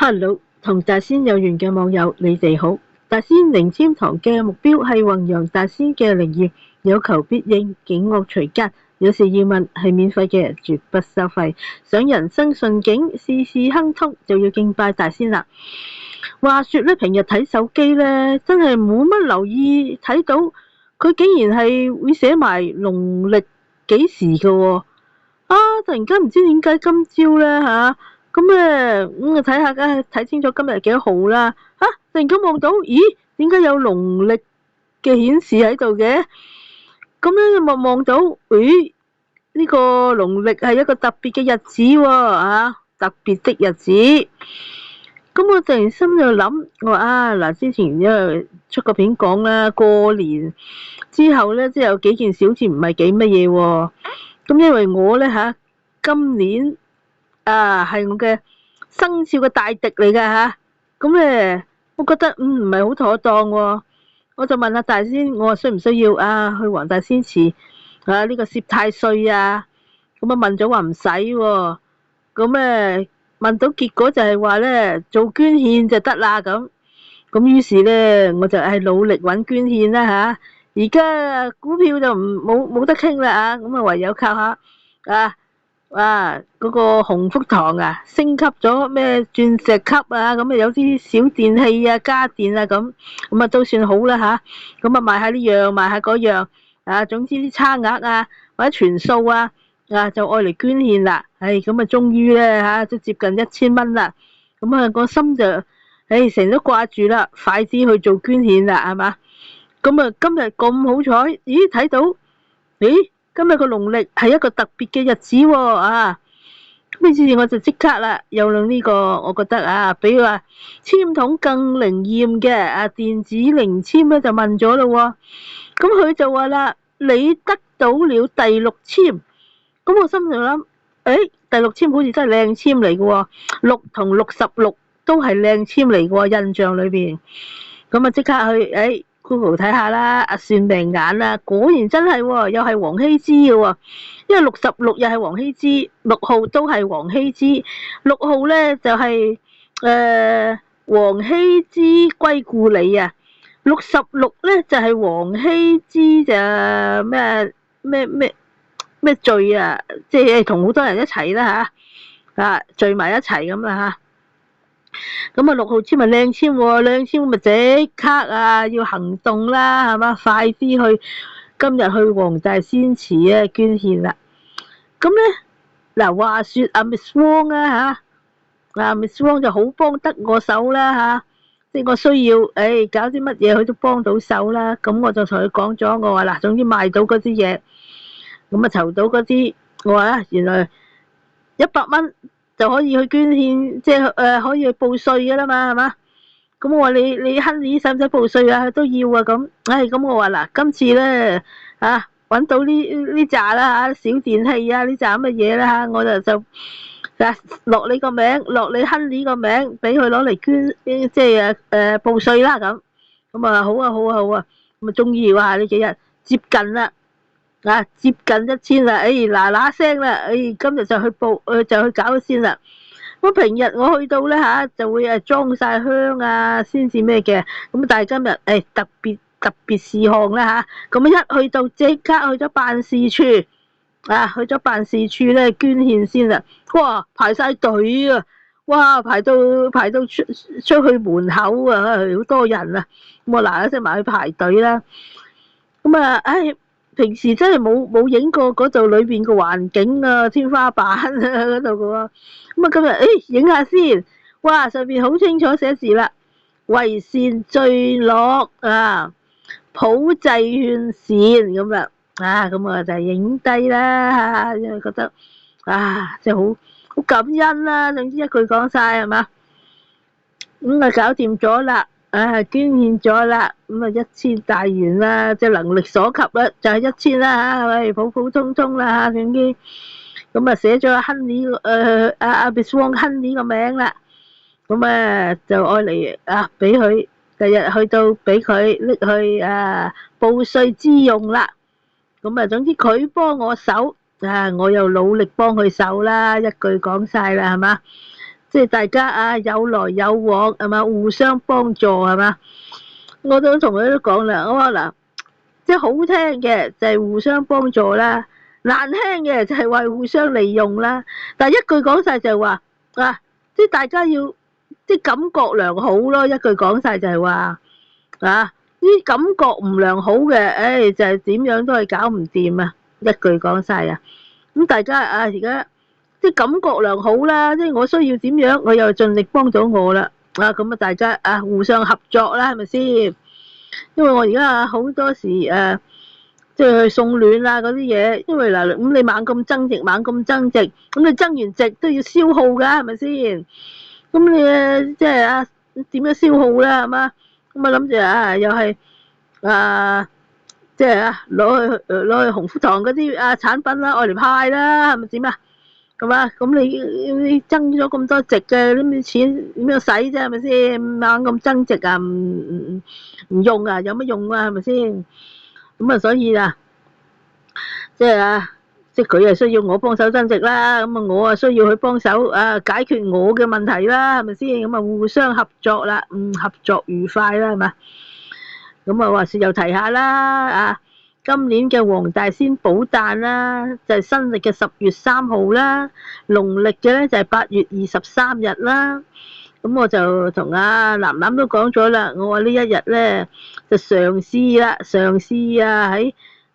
Hello，同大仙有緣嘅網友，你哋好。大仙靈籤堂嘅目標係弘揚大仙嘅靈驗，有求必應，警惡除奸。有事要問係免費嘅，絕不收費。想人生順境，事事亨通，就要敬拜大仙啦。話說咧，平日睇手機咧，真係冇乜留意睇到，佢竟然係會寫埋農曆幾時嘅喎。突然間唔知點解今朝咧咁我睇下睇清楚今日幾多號啦。突然間望到，咦？點解有農曆嘅顯示喺度嘅？咁咧望到，咦？呢個農曆係一個特別嘅日子喎，特別的日子。咁我突然心就諗，我話嗱，之前因為出個片講啦，過年之後咧，即係有幾件事好似唔係幾乜嘢喎。咁因為我咧今年係我嘅生肖嘅大敵嚟㗎。咁咧我覺得唔係好妥當喎。我就問下大仙，我話需唔需要去黃大仙祠呢個攝太歲啊？咁問咗話唔使喎。咁咧問到結果就係話咧，做捐獻就得啦咁。咁於是咧我就係努力揾捐獻啦。而家股票就冇得傾啦。咁唯有靠下嗰個鴻福堂升級咗咩鑽石級咁有啲小電器家電咁都算好啦。咁賣下呢樣賣下嗰樣總之啲差額或者全數就愛嚟捐獻啦。咁終於咧都接近1000蚊啦。咁個心就成日都掛住啦，快啲去做捐獻啦，係嘛？咁今日咁好彩，咦睇到，今日個農曆係一個特別嘅日子喎。咁於是我就即刻啦，有用呢個我覺得比話籤筒更靈驗嘅電子靈籤咧，就問咗咯。咁佢就話啦，你得到了第六籤。咁我心就諗，第六籤好似真係靚籤嚟嘅喎，6同66都係靚籤嚟嘅喎，印象裏邊。咁即刻去Google 睇下啦，算命眼果然真係喎，又係黃羲之嘅喎。因為66又係黃羲之，6號都係黃羲之，6號咧就係黃羲之歸故里66咧就係黃羲之就咩聚即係同好多人一齊啦聚埋一齊咁啦。咁6號籤咪靚籤喎，靚籤咪即刻要行動啦，係嘛？快啲去今日去黃大仙祠捐獻啦。咁咧話說Miss Wong Miss Wong 就好幫得我手啦即係我需要搞啲乜嘢佢都幫到手啦。咁我就同佢講咗，我話總之賣到嗰啲嘢，咁籌到嗰啲，我話原來100蚊就可以去捐獻，即係可以去報稅噶啦嘛，係嘛？咁我話你 Honey 使唔使報稅都要咁。咁我話嗱，今次咧搵到呢扎啦小電器呢扎乜嘢啦我就落你個名，落你 Honey 個名，俾佢攞嚟捐，即係報稅啦咁。咁好啊，咁終於呢幾日接近啦。接近1000啦，嗱嗱聲啦，今日就去報，就去搞先啦。咁平日我去到咧就會裝晒香先至咩嘅，咁但係今日特別事項啦咁一去到即刻去咗辦事處，去咗辦事處咧捐獻先啦。哇，排晒隊哇，排到出去門口好多人咁我嗱嗱聲埋去排隊啦。咁平時真係冇影過嗰度裏邊個環境天花板嗰度嘅喎。咁今日影下先。哇，上邊好清楚寫字啦，為善最樂普濟勸善咁啦。咁我就影低啦因為覺得即係好感恩啦。總之一句講晒係嘛。咁搞掂咗啦。捐獻咗啦，咁1000大元啦，即係能力所及啦，就係1000啦普普通通啦總之咁寫咗阿 Honey Miss Wong Honey 個名啦。咁就愛嚟俾佢第日去到俾佢拎去報稅之用啦。咁總之佢幫我手我又努力幫佢手啦，一句講晒啦係嘛。即係大家啊有來有往係嘛，互相幫助係嘛。我都同佢都講啦，我話嗱，即係好聽嘅就係互相幫助啦，難聽嘅就係話互相利用啦。但係一句講晒就係話啊，即係大家要即係感覺良好咯。一句講晒就係話啊，啲感覺唔良好嘅，就係點樣都係搞唔掂啊！一句講晒啊，咁大家啊而家即係感覺良好啦，即係我需要點樣，我又盡力幫到我啦。啊，咁啊，大家啊互相合作啦，係咪先？因為我而家啊好多時即係去送暖啊嗰啲嘢，因為嗱咁你猛咁增值，猛咁增值，咁你增完值都要消耗㗎，係咪先？咁你即係啊點樣消耗咧？係嘛？咁啊諗住啊又係即係啊攞去鴻福堂嗰啲產品啦，愛嚟派啦，係咪點啊？係嘛？咁你增咗咁多值嘅，啲錢點樣使啫？係咪先？猛咁增值啊，唔用啊，有乜用啊？係咪先？咁啊，所以啊，即係佢係需要我幫手增值啦，咁啊，我啊需要佢幫手解決我嘅問題啦，係咪先？咁啊，互相合作啦，合作愉快啦，係嘛？咁啊，話說又提下啦，今年嘅黃大仙寶誕啦，就係新曆嘅10月3號啦，農曆嘅咧就係8月23日啦。咁我就同南南都講咗啦，我話呢一日咧就嘗試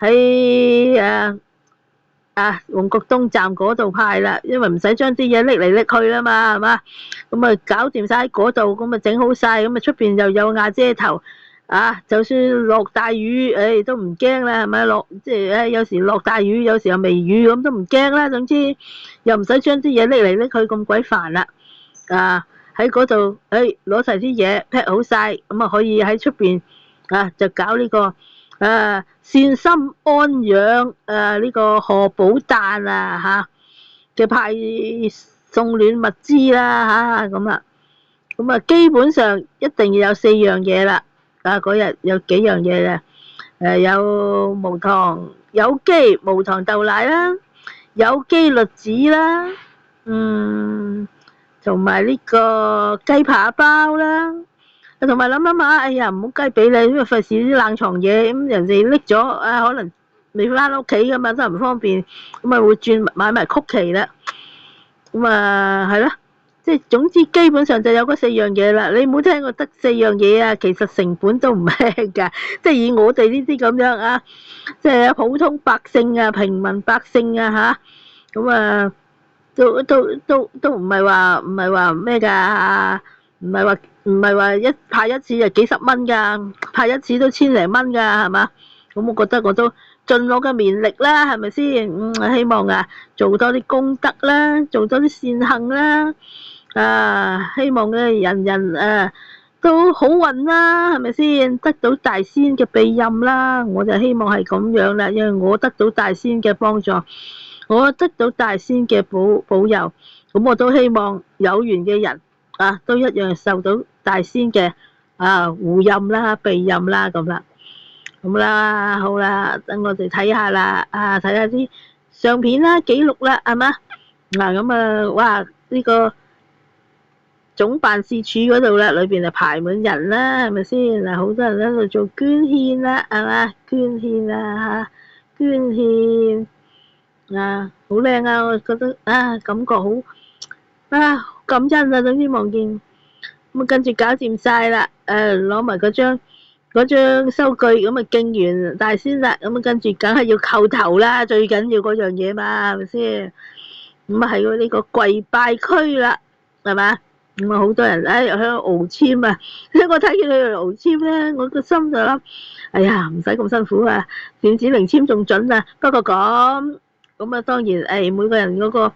喺旺角東站嗰度派啦，因為唔使將啲嘢拎嚟拎去啦嘛，係嘛？咁啊搞掂晒喺嗰度，咁啊整好晒，咁啊出邊又有瓦遮頭。就算落大雨，都唔驚啦，係咪？即係有時落大雨，有時又微雨，咁都唔驚啦。總之又唔使將啲嘢拎嚟拎去咁鬼煩啦。喺嗰度，攞晒啲嘢 pack 好晒，咁啊可以喺出邊就搞呢個善心安養呢個賀寶誕嘅派送暖物資啦咁啊，咁啊基本上一定要有4樣嘢啦。嗰日有幾樣嘢嘅，有無糖有機無糖豆奶啦，有機栗子啦，同埋呢個雞扒包啦，同埋諗下，哎呀唔好雞俾你，因為費事啲冷藏嘢，咁人哋拎咗，可能你翻屋企噶嘛，真係唔方便，咁啊會轉買埋曲奇啦，咁啊係咯。即係總之基本上就有嗰4樣嘢啦，你冇聽過得4樣嘢啊？其實成本都唔輕㗎，即係以我哋呢啲咁樣即係普通百姓平民百姓咁都唔係話咩㗎，唔係話派一次就幾十蚊㗎，派一次都千零蚊㗎，係嘛？咁我覺得我都盡我嘅綿力啦，係咪先？希望做多啲功德啦，做多啲善行啦。希望人人都好運啦，係咪先？得到大仙嘅庇蔭啦，我就希望係咁樣啦，因為我得到大仙嘅幫助，我得到大仙嘅保佑，咁我都希望有緣嘅人都一樣受到大仙嘅護蔭啦、庇蔭啦咁啦，咁啦，好啦，等我哋睇下啦，睇下啲相片啦、記錄啦，係嘛？咁哇呢個總辦事處嗰度啦，裏邊就排滿人啦，係咪先？好多人喺度做捐獻啦，係嘛？捐獻捐獻好靚啊！我覺得感覺好感恩啊！總之望見咁跟住搞掂晒啦，攞埋嗰張收據，咁啊敬完大仙啦，咁跟住梗係要叩頭啦，最緊要嗰樣嘢嘛，係咪先？咁係呢個跪拜區啦，係嘛？咁好多人喺度熬簽啊！我睇見佢哋熬簽咧，我個心就諗，哎呀，唔使咁辛苦電子零簽仲準啊！不過咁當然每個人嗰個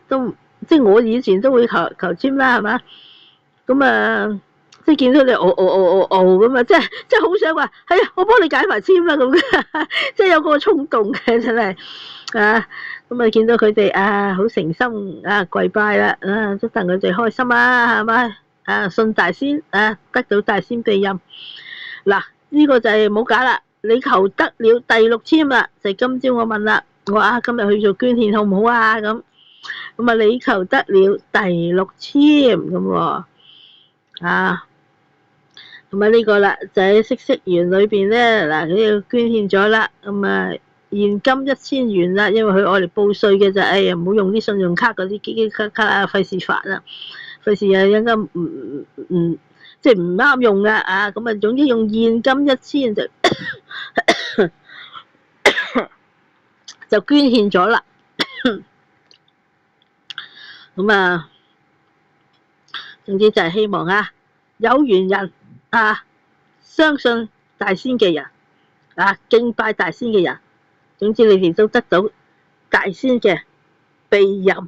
都即係我以前都會求簽啦，係嘛？咁即係見到你熬咁即係好想話，哎呀，我幫你解埋簽啦咁，即係有嗰個衝動嘅真係咁見到佢哋好誠心跪拜啦，祝等佢哋開心係咪？信大仙得到大仙庇蔭。嗱，呢個就係冇假啦，你求得了第6簽啦，就係今朝我問啦，我話今日去做捐獻好唔好咁？咁啊，你求得了第六籤咁喎，啊，咁啊呢個啦，就喺嗇色園裏邊咧，嗱佢要捐獻咗啦，咁啊現金1000元啦，因為佢愛嚟報稅嘅就，哎呀唔好用啲信用卡嗰啲機卡啊，費事煩啊，費事啊應該唔即係唔啱用噶啊，咁啊總之用現金1000就就捐獻咗啦，咁啊總之就係希望啊有緣人啊相信大仙嘅人啊敬拜大仙嘅人，總之你哋都得到大仙嘅庇佑。